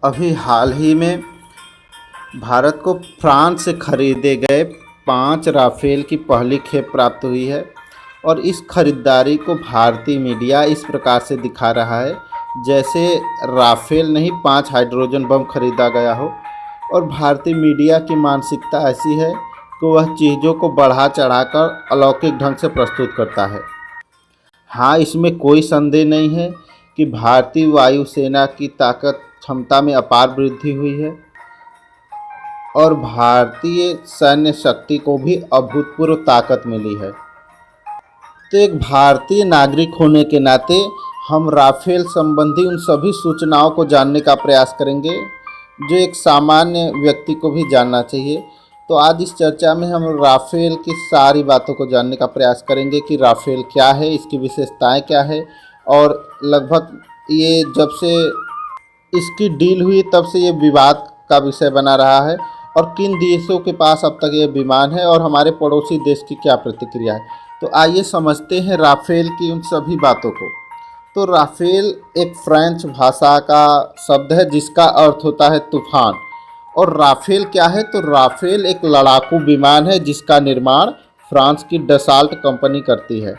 अभी हाल ही में भारत को फ्रांस से खरीदे गए 5 राफेल की पहली खेप प्राप्त हुई है और इस खरीदारी को भारतीय मीडिया इस प्रकार से दिखा रहा है जैसे राफेल नहीं 5 हाइड्रोजन बम खरीदा गया हो। और भारतीय मीडिया की मानसिकता ऐसी है कि वह चीज़ों को बढ़ा चढ़ाकर अलौकिक ढंग से प्रस्तुत करता है। हाँ, इसमें कोई संदेह नहीं है कि भारतीय वायुसेना की ताकत क्षमता में अपार वृद्धि हुई है और भारतीय सैन्य शक्ति को भी अभूतपूर्व ताकत मिली है। तो एक भारतीय नागरिक होने के नाते हम राफेल संबंधी उन सभी सूचनाओं को जानने का प्रयास करेंगे जो एक सामान्य व्यक्ति को भी जानना चाहिए। तो आज इस चर्चा में हम राफेल की सारी बातों को जानने का प्रयास करेंगे कि राफेल क्या है, इसकी विशेषताएं क्या है और लगभग ये जब से इसकी डील हुई तब से ये विवाद का विषय बना रहा है और किन देशों के पास अब तक ये विमान है और हमारे पड़ोसी देश की क्या प्रतिक्रिया है। तो आइए समझते हैं राफेल की उन सभी बातों को। तो राफेल एक फ्रेंच भाषा का शब्द है जिसका अर्थ होता है तूफान। और राफेल क्या है? तो राफेल एक लड़ाकू विमान है जिसका निर्माण फ्रांस की डसाल्ट कंपनी करती है।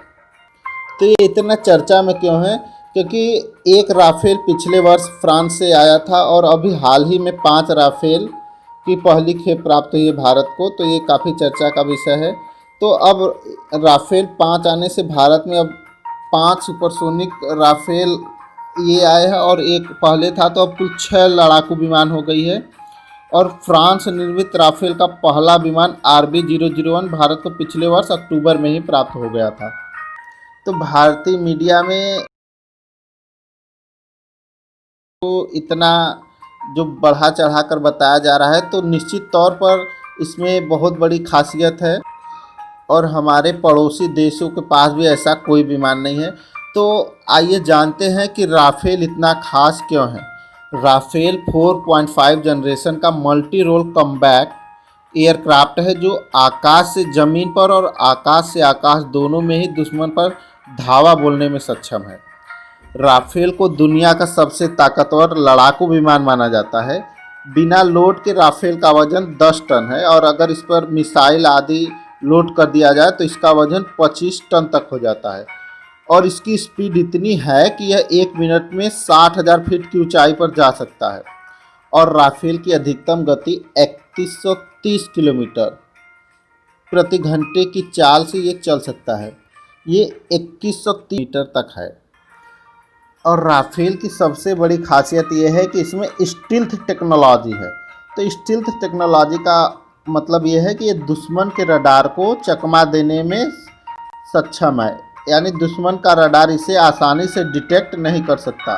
तो ये इतना चर्चा में क्यों है? क्योंकि एक राफेल पिछले वर्ष फ्रांस से आया था और अभी हाल ही में 5 राफेल की पहली खेप प्राप्त हुई है भारत को। तो ये काफ़ी चर्चा का विषय है। तो अब राफेल 5 आने से भारत में अब 5 सुपरसोनिक राफेल ये आए हैं और एक पहले था, तो अब कुल 6 लड़ाकू विमान हो गई है। और फ्रांस निर्मित राफेल का पहला विमान RB001 भारत को पिछले वर्ष अक्टूबर में ही प्राप्त हो गया था। तो भारतीय मीडिया में तो इतना जो बढ़ा चढ़ा कर बताया जा रहा है, तो निश्चित तौर पर इसमें बहुत बड़ी खासियत है और हमारे पड़ोसी देशों के पास भी ऐसा कोई विमान नहीं है। तो आइए जानते हैं कि राफेल इतना खास क्यों है। राफेल 4.5 जनरेशन का मल्टी रोल कम्बैट एयरक्राफ्ट है जो आकाश से ज़मीन पर और आकाश से आकाश दोनों में ही दुश्मन पर धावा बोलने में सक्षम है। राफेल को दुनिया का सबसे ताकतवर लड़ाकू विमान माना जाता है। बिना लोड के राफेल का वजन 10 टन है और अगर इस पर मिसाइल आदि लोड कर दिया जाए तो इसका वजन 25 टन तक हो जाता है। और इसकी स्पीड इतनी है कि यह 1 मिनट में 60,000 फीट की ऊंचाई पर जा सकता है। और राफेल की अधिकतम गति 3130 किलोमीटर प्रति घंटे की चाल से ये चल सकता है। ये 2130 मीटर तक है। और राफेल की सबसे बड़ी खासियत यह है कि इसमें स्टील्थ टेक्नोलॉजी है। तो स्टील्थ टेक्नोलॉजी का मतलब यह है कि ये दुश्मन के रडार को चकमा देने में सक्षम है, यानी दुश्मन का रडार इसे आसानी से डिटेक्ट नहीं कर सकता।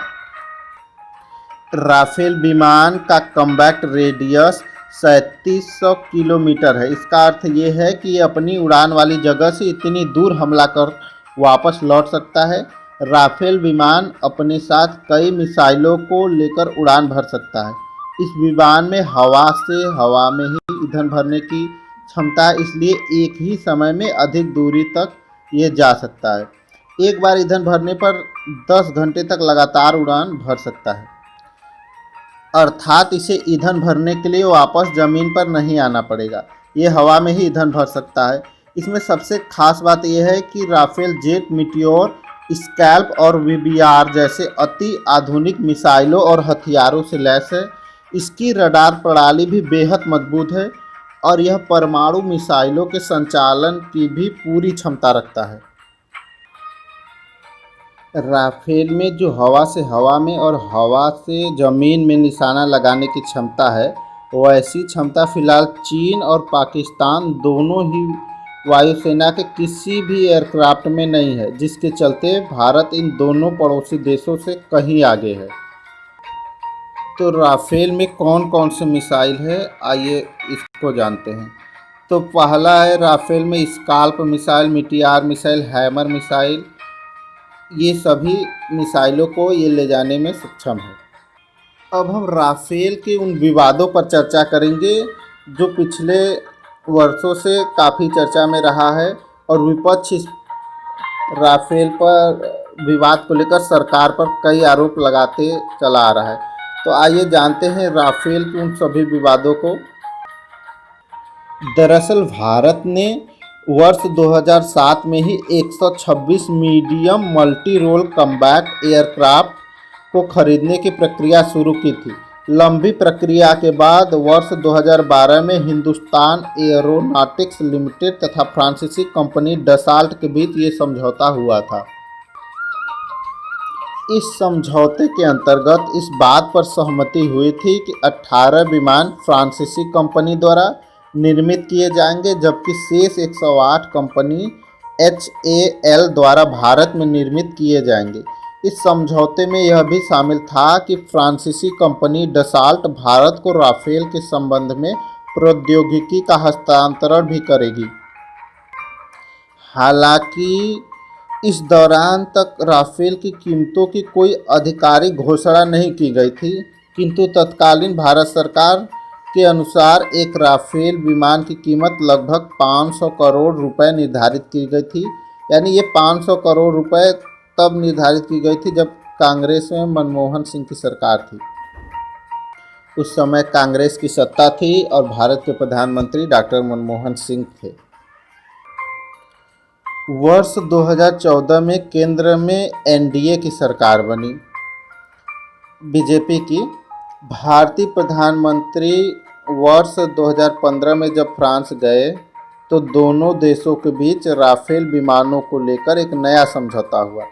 राफेल विमान का कॉम्बैट रेडियस 3700 किलोमीटर है। इसका अर्थ ये है कि ये अपनी उड़ान वाली जगह से इतनी दूर हमला कर वापस लौट सकता है। राफेल विमान अपने साथ कई मिसाइलों को लेकर उड़ान भर सकता है। इस विमान में हवा में ही ईंधन भरने की क्षमता है, इसलिए एक ही समय में अधिक दूरी तक ये जा सकता है। एक बार ईंधन भरने पर 10 घंटे तक लगातार उड़ान भर सकता है, अर्थात इसे ईंधन भरने के लिए वापस ज़मीन पर नहीं आना पड़ेगा। ये हवा में ही ईंधन भर सकता है। इसमें सबसे खास बात यह है कि राफेल जेट, मीटियोर, स्कैल्प और VBR जैसे अति आधुनिक मिसाइलों और हथियारों से लैस है। इसकी रडार प्रणाली भी बेहद मजबूत है और यह परमाणु मिसाइलों के संचालन की भी पूरी क्षमता रखता है। राफेल में जो हवा से हवा में और हवा से ज़मीन में निशाना लगाने की क्षमता है, वैसी क्षमता फ़िलहाल चीन और पाकिस्तान दोनों ही वायुसेना के किसी भी एयरक्राफ्ट में नहीं है, जिसके चलते भारत इन दोनों पड़ोसी देशों से कहीं आगे है। तो राफेल में कौन कौन से मिसाइल है, आइए इसको जानते हैं। तो पहला है राफेल में scalp missile, meteor missile, hammer missile. ये सभी मिसाइलों को ये ले जाने में सक्षम है। अब हम राफेल के उन विवादों पर चर्चा करेंगे जो पिछले वर्षों से काफ़ी चर्चा में रहा है और विपक्ष इस राफेल पर विवाद को लेकर सरकार पर कई आरोप लगाते चला आ रहा है। तो आइए जानते हैं राफेल के उन सभी विवादों को। दरअसल भारत ने वर्ष 2007 में ही 126 medium multi role combat aircraft को खरीदने की प्रक्रिया शुरू की थी। लंबी प्रक्रिया के बाद वर्ष 2012 में हिंदुस्तान एरोनॉटिक्स लिमिटेड तथा फ्रांसीसी कंपनी डसाल्ट के बीच ये समझौता हुआ था। इस समझौते के अंतर्गत इस बात पर सहमति हुई थी कि 18 विमान फ्रांसीसी कंपनी द्वारा निर्मित किए जाएंगे, जबकि शेष 108 कंपनी HAL द्वारा भारत में निर्मित किए जाएंगे। इस समझौते में यह भी शामिल था कि फ्रांसीसी कंपनी डसाल्ट भारत को राफेल के संबंध में प्रौद्योगिकी का हस्तांतरण भी करेगी। हालांकि इस दौरान तक राफेल की कीमतों की कोई आधिकारिक घोषणा नहीं की गई थी, किंतु तत्कालीन भारत सरकार के अनुसार एक राफेल विमान की कीमत लगभग 500 करोड़ रुपए निर्धारित की गई थी। यानी ये 500 करोड़ रुपए तब निर्धारित की गई थी जब कांग्रेस में मनमोहन सिंह की सरकार थी। उस समय कांग्रेस की सत्ता थी और भारत के प्रधानमंत्री डॉक्टर मनमोहन सिंह थे। वर्ष 2014 में केंद्र में NDA की सरकार बनी, बीजेपी की। भारतीय प्रधानमंत्री वर्ष 2015 में जब फ्रांस गए तो दोनों देशों के बीच राफेल विमानों को लेकर एक नया समझौता हुआ।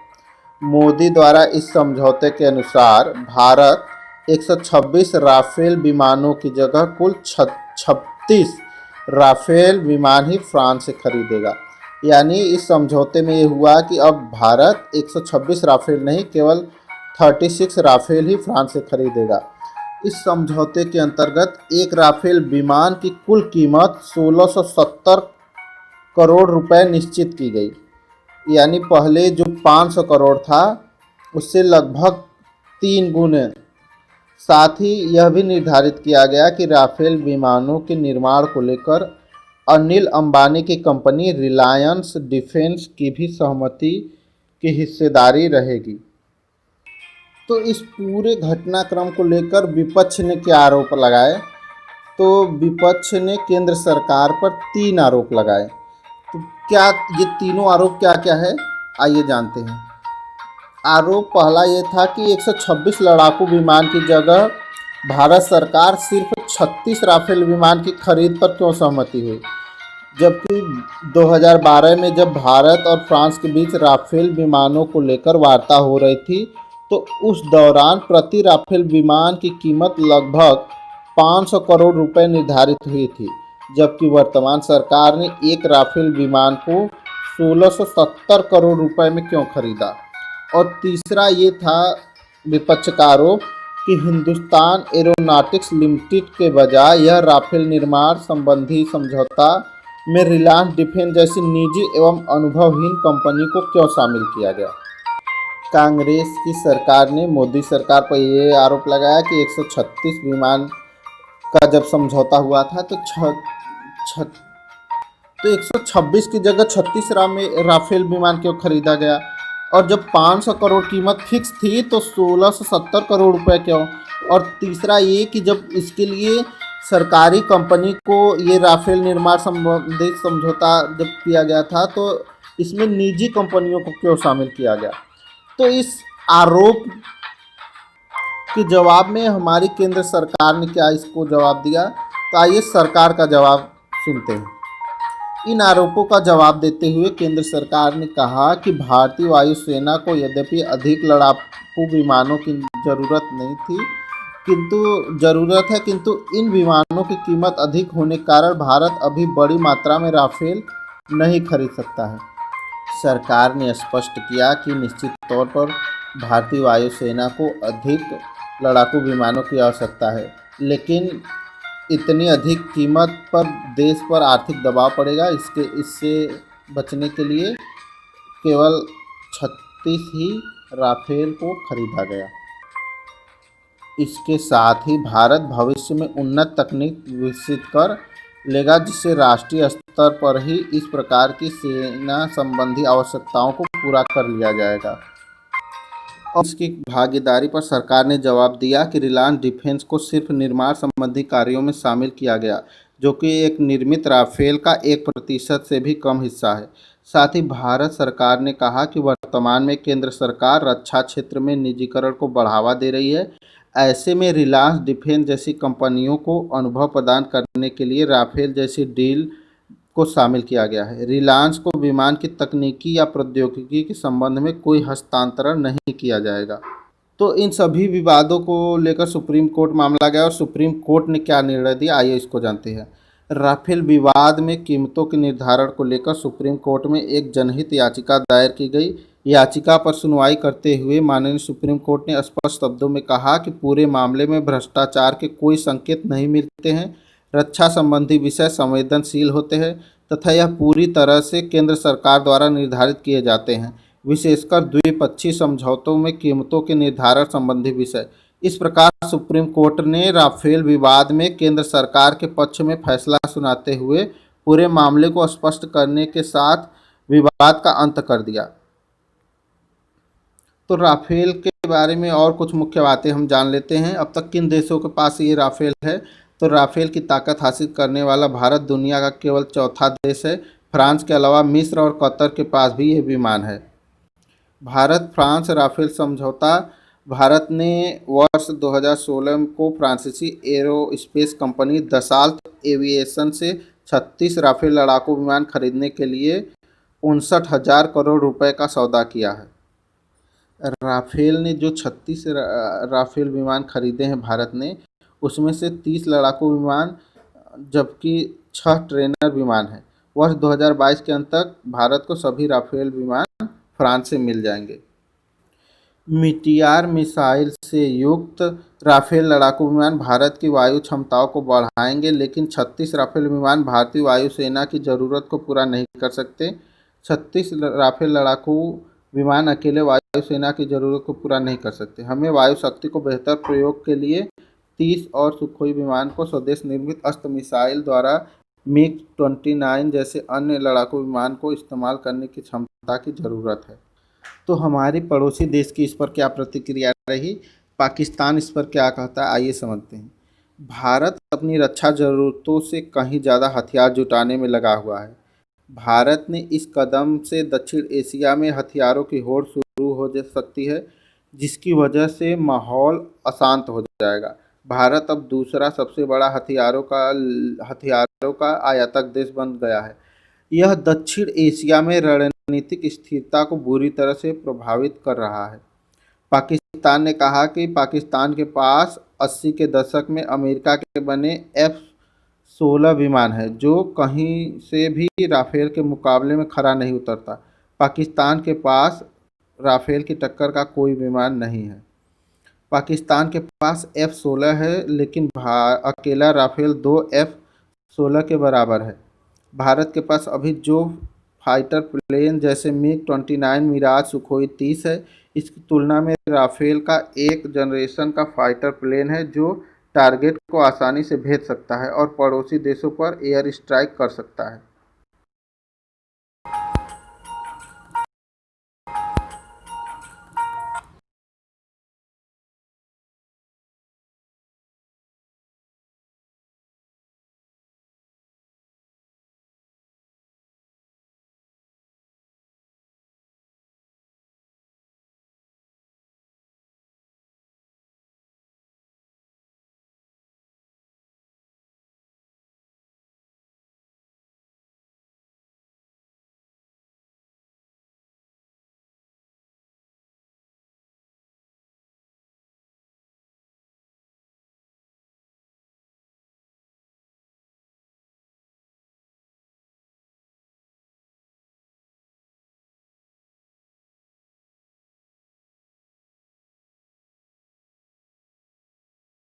मोदी द्वारा इस समझौते के अनुसार भारत 126 राफेल विमानों की जगह कुल 36 राफेल विमान ही फ्रांस से खरीदेगा। यानी इस समझौते में ये हुआ कि अब भारत 126 राफेल नहीं, केवल 36 राफेल ही फ्रांस से खरीदेगा। इस समझौते के अंतर्गत एक राफेल विमान की कुल कीमत 1670 करोड़ रुपए निश्चित की गई। यानी पहले जो 500 करोड़ था उससे लगभग 3 गुने। साथ ही यह भी निर्धारित किया गया कि राफेल विमानों के निर्माण को लेकर अनिल अंबानी की कंपनी रिलायंस डिफेंस की भी सहमति की हिस्सेदारी रहेगी। तो इस पूरे घटनाक्रम को लेकर विपक्ष ने क्या आरोप लगाए? तो विपक्ष ने केंद्र सरकार पर 3 आरोप लगाए। तो क्या ये तीनों आरोप क्या क्या है, आइए जानते हैं। आरोप पहला ये था कि 126 लड़ाकू विमान की जगह भारत सरकार सिर्फ 36 राफेल विमान की खरीद पर क्यों सहमति हुई, जबकि 2012 में जब भारत और फ्रांस के बीच राफेल विमानों को लेकर वार्ता हो रही थी तो उस दौरान प्रति राफेल विमान की कीमत लगभग 500 करोड़ रुपए निर्धारित हुई थी, जबकि वर्तमान सरकार ने एक राफेल विमान को 1670 करोड़ रुपए में क्यों खरीदा। और तीसरा ये था विपक्ष का आरोप कि हिंदुस्तान एरोनॉटिक्स लिमिटेड के बजाय यह राफेल निर्माण संबंधी समझौता में रिलायंस डिफेंस जैसी निजी एवं अनुभवहीन कंपनी को क्यों शामिल किया गया। कांग्रेस की सरकार ने मोदी सरकार पर यह आरोप लगाया कि 136 विमान का जब समझौता हुआ था तो 126 की जगह 36 राफेल विमान क्यों खरीदा गया, और जब 500 करोड़ कीमत फिक्स थी तो 1670 करोड़ रुपए क्यों। और तीसरा ये कि जब इसके लिए सरकारी कंपनी को ये राफेल निर्माण संबंधित समझौता जब किया गया था तो इसमें निजी कंपनियों को क्यों शामिल किया गया। तो इस आरोप के जवाब में हमारी केंद्र सरकार ने क्या इसको जवाब दिया, तो आइए सरकार का जवाब सुनते हैं। इन आरोपों का जवाब देते हुए केंद्र सरकार ने कहा कि भारतीय वायुसेना को यद्यपि अधिक लड़ाकू विमानों की ज़रूरत नहीं थी किंतु इन विमानों की कीमत अधिक होने के कारण भारत अभी बड़ी मात्रा में राफेल नहीं खरीद सकता है। सरकार ने स्पष्ट किया कि निश्चित तौर पर भारतीय वायुसेना को अधिक लड़ाकू विमानों की आवश्यकता है, लेकिन इतनी अधिक कीमत पर देश पर आर्थिक दबाव पड़ेगा। इससे बचने के लिए केवल 36 ही राफेल को खरीदा गया। इसके साथ ही भारत भविष्य में उन्नत तकनीक विकसित कर लेगा, जिससे राष्ट्रीय स्तर पर ही इस प्रकार की सेना संबंधी आवश्यकताओं को पूरा कर लिया जाएगा। और इसकी भागीदारी पर सरकार ने जवाब दिया कि रिलायंस डिफेंस को सिर्फ निर्माण संबंधी कार्यों में शामिल किया गया, जो कि एक निर्मित राफेल का 1% से भी कम हिस्सा है। साथ ही भारत सरकार ने कहा कि वर्तमान में केंद्र सरकार रक्षा क्षेत्र में निजीकरण को बढ़ावा दे रही है। ऐसे में रिलायंस डिफेंस जैसी कंपनियों को अनुभव प्रदान करने के लिए राफेल जैसी डील को शामिल किया गया है। रिलायंस को विमान की तकनीकी या प्रौद्योगिकी के संबंध में कोई हस्तांतरण नहीं किया जाएगा। तो इन सभी विवादों को लेकर सुप्रीम कोर्ट मामला गया और सुप्रीम कोर्ट ने क्या निर्णय दिया, आइए इसको जानते हैं। राफेल विवाद में कीमतों के निर्धारण को लेकर सुप्रीम कोर्ट में एक जनहित याचिका दायर की गई। याचिका पर सुनवाई करते हुए माननीय सुप्रीम कोर्ट ने स्पष्ट शब्दों में कहा कि पूरे मामले में भ्रष्टाचार के कोई संकेत नहीं मिलते हैं, रक्षा संबंधी विषय संवेदनशील होते हैं तथा यह पूरी तरह से केंद्र सरकार द्वारा निर्धारित किए जाते हैं, विशेषकर द्विपक्षीय समझौतों में कीमतों के निर्धारण संबंधी विषय। इस प्रकार सुप्रीम कोर्ट ने राफेल विवाद में केंद्र सरकार के पक्ष में फैसला सुनाते हुए पूरे मामले को स्पष्ट करने के साथ विवाद का अंत कर दिया। तो राफेल के बारे में और कुछ मुख्य बातें हम जान लेते हैं। अब तक किन देशों के पास ये राफेल है? तो राफेल की ताकत हासिल करने वाला भारत दुनिया का केवल चौथा देश है। फ्रांस के अलावा मिस्र और कतर के पास भी ये विमान है। भारत फ्रांस राफेल समझौता। भारत ने वर्ष 2016 को फ्रांसीसी एरोस्पेस कंपनी दसाल्ट एविएशन से 36 राफेल लड़ाकू विमान खरीदने के लिए 59,000 करोड़ रुपए का सौदा किया है। राफेल ने जो 36 राफेल विमान खरीदे हैं भारत ने, उसमें से 30 लड़ाकू विमान जबकि 6 ट्रेनर विमान हैं। वर्ष 2022 के अंत तक भारत को सभी राफेल विमान फ्रांस से मिल जाएंगे। मीटियार मिसाइल से युक्त राफेल लड़ाकू विमान भारत की वायु क्षमताओं को बढ़ाएंगे, लेकिन 36 राफेल विमान भारतीय वायुसेना की ज़रूरत को पूरा नहीं कर सकते। 36 राफेल लड़ाकू विमान अकेले वायुसेना की ज़रूरत को पूरा नहीं कर सकते। हमें वायु शक्ति को बेहतर प्रयोग के लिए 30 और सुखोई विमान को स्वदेश निर्मित अस्त्र मिसाइल द्वारा MiG-29 जैसे अन्य लड़ाकू विमान को इस्तेमाल करने की क्षमता की ज़रूरत है। तो हमारी पड़ोसी देश की इस पर क्या प्रतिक्रिया रही, पाकिस्तान इस पर क्या कहता है, आइए समझते हैं। भारत अपनी रक्षा ज़रूरतों से कहीं ज़्यादा हथियार जुटाने में लगा हुआ है। भारत ने इस कदम से दक्षिण एशिया में हथियारों की होड़ शुरू हो सकती है, जिसकी वजह से माहौल अशांत हो जाएगा। भारत अब दूसरा सबसे बड़ा हथियारों का आयातक देश बन गया है। यह दक्षिण एशिया में रणनीतिक स्थिरता को बुरी तरह से प्रभावित कर रहा है। पाकिस्तान ने कहा कि पाकिस्तान के पास 80 के दशक में अमेरिका के बने F-16 विमान है, जो कहीं से भी राफेल के मुकाबले में खरा नहीं उतरता। पाकिस्तान के पास राफेल की टक्कर का कोई विमान नहीं है। पाकिस्तान के पास F-16 है, लेकिन अकेला राफेल 2 F-16 के बराबर है। भारत के पास अभी जो फाइटर प्लेन जैसे MiG-29, मिराज, सुखोई 30 है, इसकी तुलना में राफेल का एक जनरेशन का फाइटर प्लेन है जो टारगेट को आसानी से भेद सकता है और पड़ोसी देशों पर एयर स्ट्राइक कर सकता है।